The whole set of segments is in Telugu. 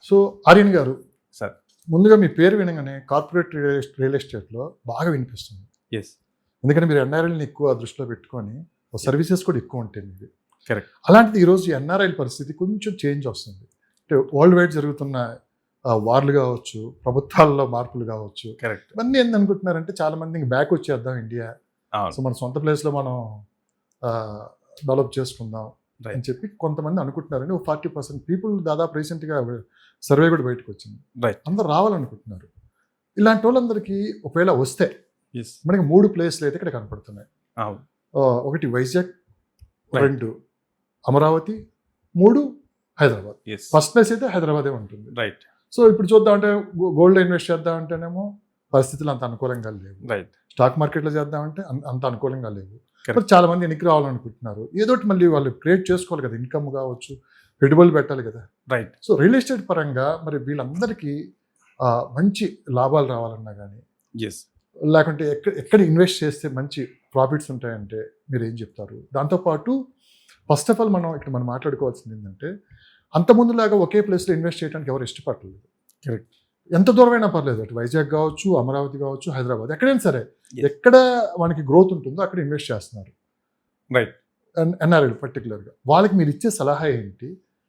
సో ఆర్యన్ గారు, సార్. ముందుగా మీ పేరు వినగానే కార్పొరేట్ రియల్ ఎస్టేట్లో బాగా వినిపిస్తుంది. ఎస్. ఎందుకంటే మీరు ఎన్ఆర్ఐల్ని ఎక్కువ దృష్టిలో పెట్టుకొని సర్వీసెస్ కూడా ఎక్కువ ఉంటాయి మీవి. కరెక్ట్. అలాంటిది ఈరోజు ఎన్ఆర్ఐల పరిస్థితి కొంచెం చేంజ్ వస్తుంది. అంటే వరల్డ్ వైడ్ జరుగుతున్న వార్లు కావచ్చు, ప్రభుత్వాల్లో మార్పులు కావచ్చు, కరెక్ట్. ఇవన్నీ ఏందనుకుంటున్నారంటే చాలా మంది ఇంక బ్యాక్ వచ్చేద్దాం ఇండియా, సో మన సొంత ప్లేస్లో మనం డెవలప్ చేసుకుందాం అని చెప్పి కొంతమంది అనుకుంటున్నారని. 40% పీపుల్ దాదాపు రీసెంట్గా సర్వే కూడా బయటకు వచ్చింది. రైట్. అందరూ రావాలనుకుంటున్నారు. ఇలాంటి వాళ్ళందరికీ ఒకవేళ వస్తే ఎస్. మనకి 3 ప్లేస్లు అయితే ఇక్కడ కనపడుతున్నాయి. అవును. ఒకటి Vizag, 2 Amaravati, 3 Hyderabad. Yes. First place అయితే హైదరాబాదే ఉంటుంది. రైట్. సో ఇప్పుడు చూద్దామంటే గోల్డ్ ఇన్వెస్ట్ చేద్దామంటేనేమో పరిస్థితులు అంత అనుకూలంగా లేవు. రైట్. స్టాక్ మార్కెట్లో చేద్దామంటే అంత అనుకూలంగా లేవు. Correct. మరి చాలా మంది వెనక్కి రావాలనుకుంటున్నారు. ఏదోటి మళ్ళీ వాళ్ళు క్రియేట్ చేసుకోవాలి కదా, ఇన్కమ్ కావచ్చు, పెట్టుబడులు పెట్టాలి కదా. రైట్. సో రియల్ ఎస్టేట్ పరంగా మరి వీళ్ళందరికీ మంచి లాభాలు రావాలన్నా కానీ, ఎస్. లేకుంటే ఎక్కడ ఇన్వెస్ట్ చేస్తే మంచి ప్రాఫిట్స్ ఉంటాయంటే మీరు ఏం చెప్తారు? దాంతోపాటు ఫస్ట్ ఆఫ్ ఆల్ మనం మాట్లాడుకోవాల్సింది ఏంటంటే, అంతకుముందులాగా ఒకే ప్లేస్లో ఇన్వెస్ట్ చేయడానికి ఎవరు ఇష్టపడలేదు. కరెక్ట్. ఎంత దూరమైనా పర్లేదు, అటు వైజాగ్ కావచ్చు, అమరావతి కావచ్చు, హైదరాబాద్, ఎక్కడైనా సరే Yes. ఎక్కడ మనకి గ్రోత్ ఉంటుందో అక్కడ ఇన్వెస్ట్ చేస్తున్నారు. రైట్. ఎన్ఆర్ఐ పర్టికులర్గా వాళ్ళకి మీరు ఇచ్చే సలహా ఏంటి?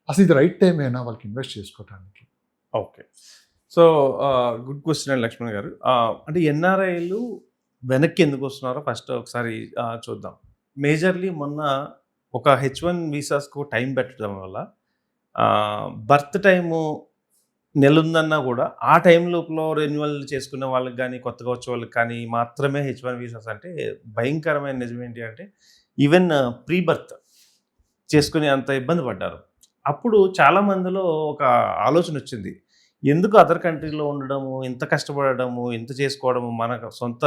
అసలు ఇది రైట్ టైం అయినా వాళ్ళకి ఇన్వెస్ట్ చేసుకోవడానికి? ఓకే. సో గుడ్ క్వశ్చన్ అండి లక్ష్మణ్ గారు. అంటే ఎన్ఆర్ఐలు వెనక్కి ఎందుకు వస్తున్నారో ఫస్ట్ ఒకసారి చూద్దాం. మేజర్లీ మొన్న ఒక H1 వీసాస్కు టైం పెట్టడం వల్ల బర్త్ టైము నెలుందన్నా కూడా ఆ టైం లోపల రెన్యువల్ చేసుకునే వాళ్ళకి కానీ, కొత్తగా వచ్చే వాళ్ళకి కానీ మాత్రమే H1 వీసాస్. అంటే భయంకరమైన నిజం ఏంటి అంటే, ఈవెన్ ప్రీ బర్త్ చేసుకునే అంత ఇబ్బంది పడ్డారు. అప్పుడు చాలామందిలో ఒక ఆలోచన వచ్చింది, ఎందుకు అదర్ కంట్రీలో ఉండడము, ఇంత కష్టపడము, ఇంత చేసుకోవడము, మన సొంత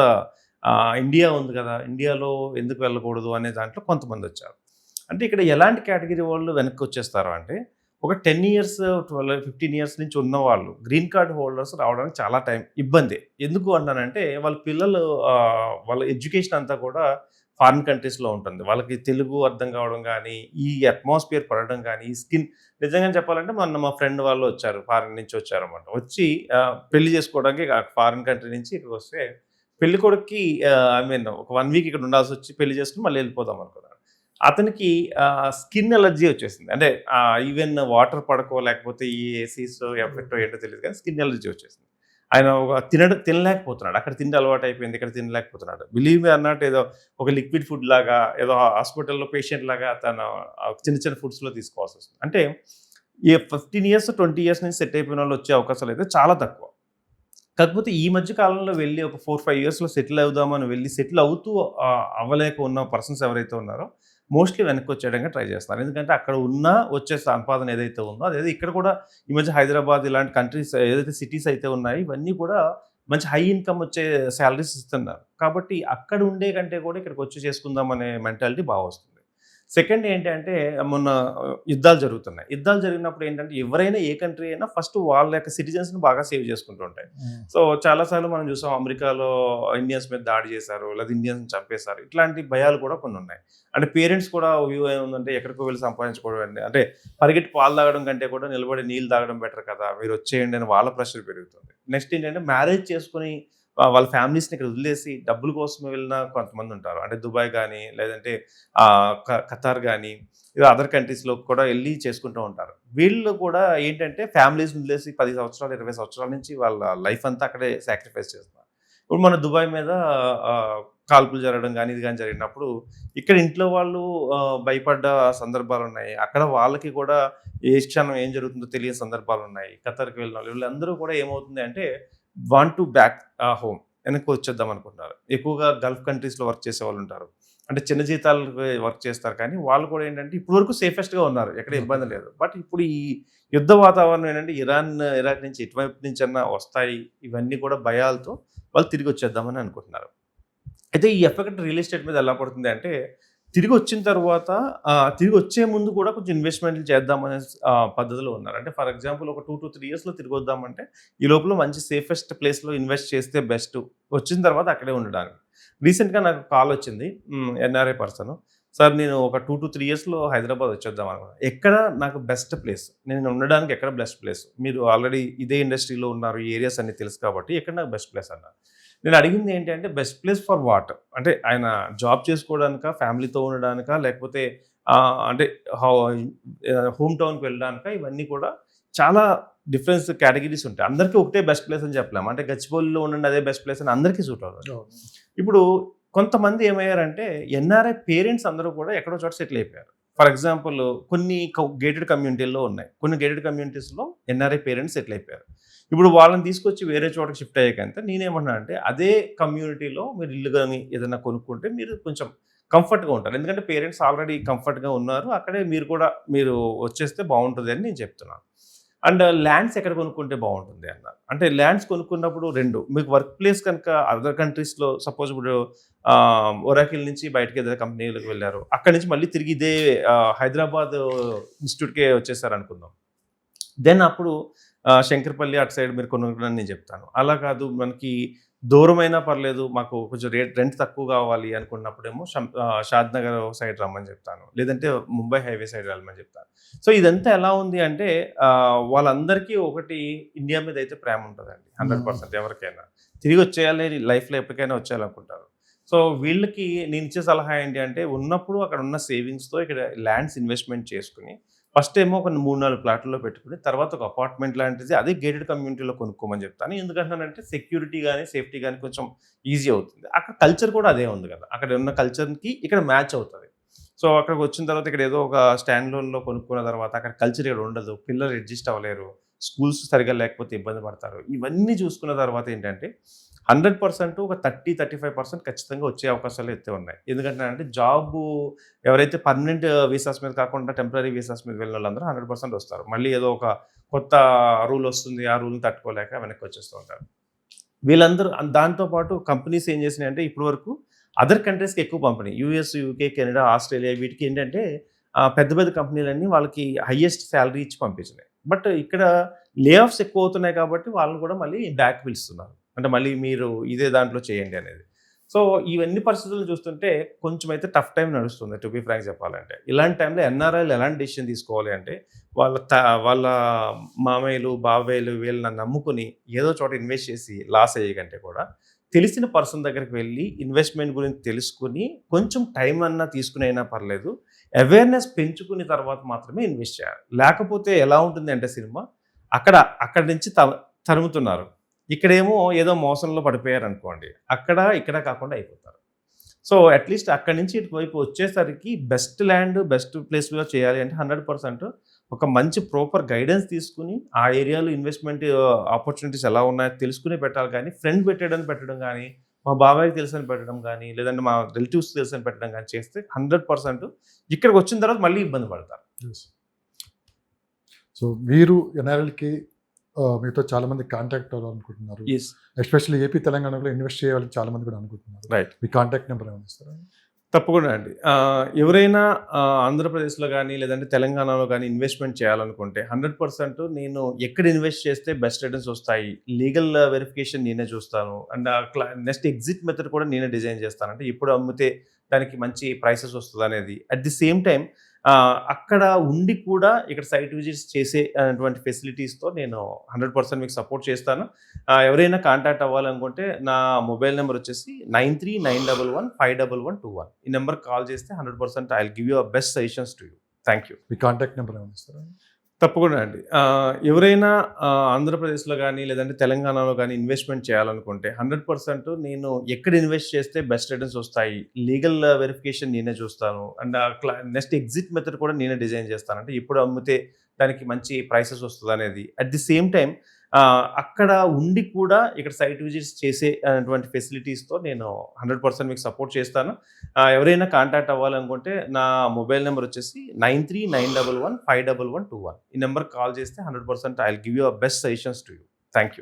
ఇండియా ఉంది కదా, ఇండియాలో ఎందుకు వెళ్ళకూడదు అనే దాంట్లో కొంతమంది వచ్చారు. అంటే ఇక్కడ ఎలాంటి కేటగిరీ వాళ్ళు వెనక్కి వచ్చేస్తారు అంటే, ఒక 10 ఇయర్స్ 15 ఇయర్స్ నుంచి ఉన్నవాళ్ళు గ్రీన్ కార్డ్ హోల్డర్స్ రావడానికి చాలా టైం ఇబ్బంది. ఎందుకు అంటానంటే, వాళ్ళ పిల్లలు వాళ్ళ ఎడ్యుకేషన్ అంతా కూడా ఫారిన్ కంట్రీస్లో ఉంటుంది. వాళ్ళకి తెలుగు అర్థం కావడం కానీ, ఈ అట్మాస్ఫియర్ పడడం కానీ, ఈ స్కిన్, నిజంగా చెప్పాలంటే మొన్న మా ఫ్రెండ్ వాళ్ళు వచ్చారు, ఫారిన్ నుంచి వచ్చారన్నమాట. వచ్చి పెళ్లి చేసుకోవడానికి ఫారిన్ కంట్రీ నుంచి ఇక్కడికి వస్తే, పెళ్లి కొడుక్కి ఒక 1 వీక్ ఇక్కడ ఉండాల్సి వచ్చి పెళ్లి చేసుకుని మళ్ళీ వెళ్ళిపోదాం అనుకున్నాను. అతనికి స్కిన్ ఎలర్జీ వచ్చేసింది. అంటే ఈవెన్ వాటర్ పడకో, లేకపోతే ఈ ఏసీస్ ఎఫెక్ట్ ఏంటో తెలియదు కానీ స్కిన్ ఎలర్జీ వచ్చేసింది. ఆయన తినలేకపోతున్నాడు. అక్కడ తిండి అలవాటు అయిపోయింది, ఇక్కడ తినలేకపోతున్నాడు. బిలీవ్ మీ అన్నట్టు ఏదో ఒక లిక్విడ్ ఫుడ్ లాగా, ఏదో హాస్పిటల్లో పేషెంట్ లాగా తను చిన్న చిన్న ఫుడ్స్లో తీసుకోవాల్సి వస్తుంది. అంటే ఈ 15 ఇయర్స్ 20 ఇయర్స్ నుంచి సెట్ అయిపోయిన వాళ్ళు వచ్చే అవకాశాలు అయితే చాలా తక్కువ. కాకపోతే ఈ మధ్య కాలంలో వెళ్ళి ఒక 4-5 ఇయర్స్లో సెటిల్ అవుదామని వెళ్ళి సెటిల్ అవుతూ అవ్వలేక ఉన్న పర్సన్స్ ఎవరైతే ఉన్నారో మోస్ట్లీ వెనక్కి వచ్చేయడానికి ట్రై చేస్తున్నారు. ఎందుకంటే అక్కడ ఉన్న వచ్చే సంపాదన ఏదైతే ఉందో అదేదో ఇక్కడ కూడా ఈ మధ్య హైదరాబాద్ ఇలాంటి కంట్రీస్ ఏదైతే సిటీస్ అయితే ఉన్నాయో ఇవన్నీ కూడా మంచి హై ఇన్కమ్ వచ్చే శాలరీస్ ఇస్తున్నారు. కాబట్టి అక్కడ ఉండే కంటే కూడా ఇక్కడికి వచ్చి చేసుకుందాం అనే మెంటాలిటీ బాగా వస్తుంది. సెకండ్ ఏంటంటే, మొన్న యుద్ధాలు జరుగుతున్నాయి. యుద్ధాలు జరిగినప్పుడు ఏంటంటే, ఎవరైనా ఏ కంట్రీ అయినా ఫస్ట్ వాళ్ళ యొక్క సిటిజన్స్ని బాగా సేవ్ చేసుకుంటూ ఉంటాయి. సో చాలాసార్లు మనం చూసాం, అమెరికాలో ఇండియన్స్ మీద దాడి చేశారు, లేదా ఇండియన్స్ చంపేశారు. ఇట్లాంటి భయాలు కూడా కొన్ని ఉన్నాయి. అంటే పేరెంట్స్ కూడా వ్యూ ఏముందంటే, ఎక్కడికో వెళ్ళి సంపాదించుకోవడం, అంటే పరిగెట్టి పాలు తాగడం కంటే కూడా నిలబడి నీళ్ళు తాగడం బెటర్ కదా, మీరు వచ్చేయండి అని వాళ్ళ ప్రెషర్ పెరుగుతుంది. నెక్స్ట్ ఏంటంటే, మ్యారేజ్ చేసుకుని వాళ్ళ ఫ్యామిలీస్ని ఇక్కడ వదిలేసి డబ్బుల కోసం వెళ్ళిన కొంతమంది ఉంటారు. అంటే దుబాయ్ కానీ, లేదంటే ఖతార్ కానీ, ఇలా అదర్ కంట్రీస్లో కూడా వెళ్ళి చేసుకుంటూ ఉంటారు. వీళ్ళు కూడా ఏంటంటే ఫ్యామిలీస్ వదిలేసి 10 సంవత్సరాలు 20 సంవత్సరాల నుంచి వాళ్ళ లైఫ్ అంతా అక్కడే సాక్రిఫైస్ చేస్తున్నారు. ఇప్పుడు మన దుబాయ్ మీద కాల్పులు జరగడం కానీ, ఇది కానీ జరిగినప్పుడు ఇక్కడ ఇంట్లో వాళ్ళు భయపడ్డ సందర్భాలు ఉన్నాయి. అక్కడ వాళ్ళకి కూడా ఏ క్షణం ఏం జరుగుతుందో తెలియని సందర్భాలు ఉన్నాయి. ఖతార్కి వెళ్ళిన వాళ్ళు వీళ్ళందరూ కూడా ఏమవుతుంది అంటే, వాంట్ టు బ్యాక్ హోమ్, వెనక్కి వచ్చేద్దాం అనుకుంటున్నారు. ఎక్కువగా గల్ఫ్ కంట్రీస్లో వర్క్ చేసే వాళ్ళు ఉంటారు. అంటే చిన్న జీతాలకు వర్క్ చేస్తారు, కానీ వాళ్ళు కూడా ఏంటంటే ఇప్పుడు వరకు సేఫెస్ట్గా ఉన్నారు, ఎక్కడ ఇబ్బంది లేదు. బట్ ఇప్పుడు ఈ యుద్ధ వాతావరణం ఏంటంటే, ఇరాక్ నుంచి ఎటువైపు నుంచి అన్నా వస్తాయి, ఇవన్నీ కూడా భయాలతో వాళ్ళు తిరిగి వచ్చేద్దామని అనుకుంటున్నారు. అయితే ఈ ఎఫెక్ట్ రియల్ ఎస్టేట్ మీద ఎలా పడుతుంది అంటే, తిరిగి వచ్చిన తర్వాత తిరిగి వచ్చే ముందు కూడా కొంచెం ఇన్వెస్ట్మెంట్లు చేద్దామనే పద్ధతిలో ఉన్నారు. అంటే ఫర్ ఎగ్జాంపుల్ ఒక 2 to 3 ఇయర్స్లో తిరిగి వద్దామంటే ఈ లోపల మంచి సేఫెస్ట్ ప్లేస్లో ఇన్వెస్ట్ చేస్తే బెస్ట్, వచ్చిన తర్వాత అక్కడే ఉండడానికి. రీసెంట్గా నాకు కాల్ వచ్చింది, ఎన్ఆర్ఐ పర్సన్, సార్ నేను ఒక 2 to 3 ఇయర్స్‌లో హైదరాబాద్ వచ్చేద్దాం అనుకున్నాను. ఎక్కడ నాకు బెస్ట్ ప్లేస్? నేను ఉండడానికి ఎక్కడ బెస్ట్ ప్లేస్? మీరు ఆల్రెడీ ఇదే ఇండస్ట్రీలో ఉన్నారు. ఈ ఏరియాస్ అన్నీ తెలుసు కాబట్టి ఎక్కడ నాకు బెస్ట్ ప్లేస్ అన్నారు. నేను అడిగింది ఏంటి అంటే బెస్ట్ ప్లేస్ ఫర్ వాట్? అంటే ఆయన జాబ్ చేసుకోవడానికా? ఫ్యామిలీతో ఉండడానికా? లేకపోతే అంటే హోమ్ టౌన్‌కి వెళ్ళడానికా? ఇవన్నీ కూడా చాలా డిఫరెన్స్ కేటగిరీస్ ఉంటాయి. అందరికీ ఒకటే బెస్ట్ ప్లేస్ అని చెప్పలేము. అంటే గచ్చిబౌలిలో ఉండండి అదే బెస్ట్ ప్లేస్ అని అందరికీ సూట్ అవ్వదు. ఇప్పుడు కొంతమంది ఏమయ్యారంటే ఎన్ఆర్ఐ పేరెంట్స్ అందరూ కూడా ఎక్కడో చోట సెటిల్ అయిపోయారు. ఫర్ ఎగ్జాంపుల్ కొన్ని గేటెడ్ కమ్యూనిటీల్లో ఉన్నాయి. కొన్ని గేటెడ్ కమ్యూనిటీస్‌లో ఎన్ఆర్ఐ పేరెంట్స్ సెటిల్ అయిపోయారు. ఇప్పుడు వాళ్ళని తీసుకొచ్చి వేరే చోటకి షిఫ్ట్ అయ్యాకంటే నేనేమన్నా అంటే అదే కమ్యూనిటీలో మీరు ఇల్లు గాని ఏదైనా కొనుక్కుంటే మీరు కొంచెం కంఫర్ట్‌గా ఉంటారు. ఎందుకంటే పేరెంట్స్ ఆల్రెడీ కంఫర్ట్‌గా ఉన్నారు. అక్కడే మీరు కూడా మీరు వచ్చేస్తే బావుంటది అని నేను చెప్తున్నాను. అండ్ ల్యాండ్స్ ఎక్కడ కొనుక్కుంటే బావుంటుంది అన్నారు. అంటే ల్యాండ్స్ కొనుక్కున్నప్పుడు 2 మీకు వర్క్ ప్లేస్ కనుక అదర్ కంట్రీస్‌లో సపోజ్ ఇప్పుడు ఒరాకిల్ నుంచి బయటకి ఏదైనా కంపెనీలకు వెళ్లారు. అక్కడి నుంచి మళ్ళీ తిరిగి ఇదే హైదరాబాద్ ఇన్‌స్టిట్యూట్‌కే వచ్చేసారనుకుందాం. దెన్ అప్పుడు శంకరపల్లి అటు సైడ్ మీరు కొనుక్కోండి నేను చెప్తాను. అలా కాదు మనకి దూరమైనా పర్లేదు మాకు కొంచెం రెంట్ తక్కువ కావాలి అనుకున్నప్పుడేమో షాద్‌నగర్ సైడ్ రమ్మని చెప్తాను. లేదంటే ముంబై హైవే సైడ్ వెళ్ళమని చెప్తాను. సో ఇదంతా ఎలా ఉంది అంటే వాళ్ళందరికీ ఒకటి ఇండియా మీద అయితే ప్రేమ ఉంటదండి. 100% ఎవరికైనా. తిరిగి వచ్చేయాలి లైఫ్‌లో ఎప్పటికైనా వచ్చేయాలనుకుంటారు. సో వీళ్ళకి నేనిచ్చే సలహా ఏంటి అంటే ఉన్నప్పుడు అక్కడ ఉన్న సేవింగ్స్‌తో ఇక్కడ ల్యాండ్స్ ఇన్వెస్ట్‌మెంట్ చేసుకొని ఫస్ట్ ఏమో ఒక 3, 4 ప్లాట్‌ల్లో పెట్టుకొని తర్వాత ఒక అపార్ట్‌మెంట్ లాంటిది అదే గేటెడ్ కమ్యూనిటీలో కొనుక్కోమని చెప్తాను. ఎందుకంటున్నానంటే సెక్యూరిటీ గాని, సేఫ్టీ గాని కొంచెం ఈజీ అవుతుంది. అక్కడ కల్చర్ కూడా అదే ఉంది కదా! అక్కడ ఉన్న కల్చర్‌కి ఇక్కడ మ్యాచ్ అవుతది. సో అక్కడికి వచ్చిన తర్వాత ఇక్కడ ఏదో ఒక స్టాండ్ లోన్‌లో కొనుక్కున్న తర్వాత అక్కడ కల్చర్ ఇక్కడ ఉండదు. పిల్లలు అడ్జస్ట్ అవ్వలేరు. స్కూల్స్ సరిగ్గా లేకపోతే ఇబ్బంది పడతారు. ఇవన్నీ చూసుకున్న తర్వాత ఏంటంటే 100% ఒక 30-35% ఖచ్చితంగా వచ్చే అవకాశాలు అయితే ఉన్నాయి. ఎందుకంటే జాబు ఎవరైతే పర్మనెంట్ వీసాస్ మీద కాకుండా టెంపరరీ వీసాస్ మీద వెళ్ళినోళ్ళందరూ 100% వస్తారు. మళ్ళీ ఏదో ఒక కొత్త రూల్ వస్తుంది. ఆ రూల్‌ని తట్టుకోలేక వెనక్కి వచ్చేస్తూ ఉంటారు. వీళ్ళందరూ దాంతో పాటు కంపెనీస్ ఏం చేసినాయంటే ఇప్పటి వరకు అదర్ కంట్రీస్‌కి ఎక్కువ పంపినాయి. యూఎస్, యూకే, కెనడా, ఆస్ట్రేలియా వీటికి ఏంటంటే పెద్ద పెద్ద కంపెనీలన్నీ వాళ్ళకి హైయెస్ట్ సాలరీ ఇచ్చి పంపించినాయి. బట్ ఇక్కడ లే ఆఫ్స్ ఎక్కువ అవుతున్నాయి కాబట్టి వాళ్ళని కూడా మళ్ళీ బ్యాక్ పిలుస్తున్నారు. అంటే మళ్ళీ మీరు ఇదే దాంట్లో చేయండి అనేది. సో ఇవన్నీ పరిస్థితులను చూస్తుంటే కొంచెం అయితే టఫ్ టైమ్ నడుస్తుంది టు బీ ఫ్రాంక్ చెప్పాలంటే. ఇలాంటి టైంలో ఎన్ఆర్ఐలు ఎలాంటి డెసిషన్ తీసుకోవాలి అంటే వాళ్ళ మామయ్యలు, బాబాయ్యలు వీళ్ళని నమ్ముకొని ఏదో చోట ఇన్వెస్ట్ చేసి లాస్ అయ్యే కంటే కూడా తెలిసిన పర్సన్ దగ్గరికి వెళ్ళి ఇన్వెస్ట్‌మెంట్ గురించి తెలుసుకొని కొంచెం టైం అన్నా తీసుకునైనా పర్లేదు. అవేర్‌నెస్ పెంచుకున్న తర్వాత మాత్రమే ఇన్వెస్ట్ చేయాలి. లేకపోతే ఎలా ఉంటుంది అంటే సినిమా అక్కడి నుంచి తరుముతున్నారు. ఇక్కడేమో ఏదో మోసంలో పడిపోయారనుకోండి. అక్కడ, ఇక్కడ కాకుండా అయిపోతారు. సో అట్‌లీస్ట్ అక్కడి నుంచి ఇటువైపు వచ్చేసరికి బెస్ట్ ల్యాండ్, బెస్ట్ ప్లేస్‌లో చేయాలి అంటే 100% ఒక మంచి ప్రాపర్ గైడెన్స్ తీసుకొని, ఆ ఏరియాలో ఇన్వెస్ట్‌మెంట్ ఆపర్చునిటీస్ ఎలా ఉన్నాయో తెలుసుకుని పెట్టాలి కానీ, ఫ్రెండ్ పెట్టడం గానీ, మా బాబాయికి తెలుసని పెట్టడం గానీ, లేదంటే మా రిలేటివ్స్‌కి తెలుసని పెట్టడం గానీ చేస్తే 100% ఇక్కడికొచ్చిన తర్వాత మళ్ళీ ఇబ్బంది పడతారు. సో మీరు ఎన్ఆర్ఎల్‌కి మీతో చాలామంది కాంటాక్ట్ అవ్వాలనుకుంటున్నారు. యెస్. ఎస్పెషల్లీ ఏపీ, తెలంగాణలో ఇన్వెస్ట్ చేయాలని చాలామంది కూడా అనుకుంటున్నారు. రైట్. మీ కాంటాక్ట్ నెంబర్ ఏమైనా ఇస్తారా? తప్పకుండా అండి. ఎవరైనా ఆంధ్రప్రదేశ్‌లో గానీ, లేదంటే తెలంగాణలో గానీ ఇన్వెస్ట్‌మెంట్ చేయాలనుకుంటే 100% నేను ఎక్కడ ఇన్వెస్ట్ చేస్తే బెస్ట్ రిటర్న్స్ వస్తాయి. లీగల్ వెరిఫికేషన్ నేనే చూస్తాను. అండ్ నెక్స్ట్ ఎగ్జిట్ మెథడ్ కూడా నేనే డిజైన్ చేస్తాను. అంటే ఎప్పుడు అమ్మితే దానికి మంచి ప్రైసెస్ వస్తదనేది. అట్ ది సేమ్ టైమ్ అక్కడ ఉండి కూడా ఇక్కడ సైట్ విజిట్స్ చేసే అటువంటి ఫెసిలిటీస్‌తో నేను 100% మీకు సపోర్ట్ చేస్తాను. ఎవరైనా కాంటాక్ట్ అవ్వాలనుకుంటే నా మొబైల్ నెంబర్ వచ్చేసి 9391151121. ఈ నెంబర్‌కి కాల్ చేస్తే 100% I will give you best suggestions to you. Thank you. Me contact number ఏమైనా ఇస్తారా? తప్పకుండా అండి. ఎవరైనా ఆంధ్రప్రదేశ్‌లో గానీ, లేదంటే తెలంగాణలో గానీ ఇన్వెస్ట్‌మెంట్ చేయాలనుకుంటే 100% నేను ఎక్కడ ఇన్వెస్ట్ చేస్తే బెస్ట్ రిటర్న్స్ వస్తాయి. లీగల్ వెరిఫికేషన్ నేనే చూస్తాను. అండ్ నెక్స్ట్ ఎగ్జిట్ మెథడ్ కూడా నేనే డిజైన్ చేస్తాను. అంటే ఎప్పుడు అమ్మితే దానికి మంచి ప్రైసెస్ వస్తదనేది. అట్ ది సేమ్ టైమ్ అక్కడ ఉండి కూడా ఇక్కడ సైట్ విజిట్స్ చేసే అటువంటి ఫెసిలిటీస్‌తో నేను 100% మీకు సపోర్ట్ చేస్తాను. ఎవరైనా కాంటాక్ట్ అవ్వాలనుకుంటే నా మొబైల్ నెంబర్ వచ్చేసి 9391151121. ఈ నెంబర్‌కి కాల్ చేస్తే 100% I will give you best suggestions to you. Thank you.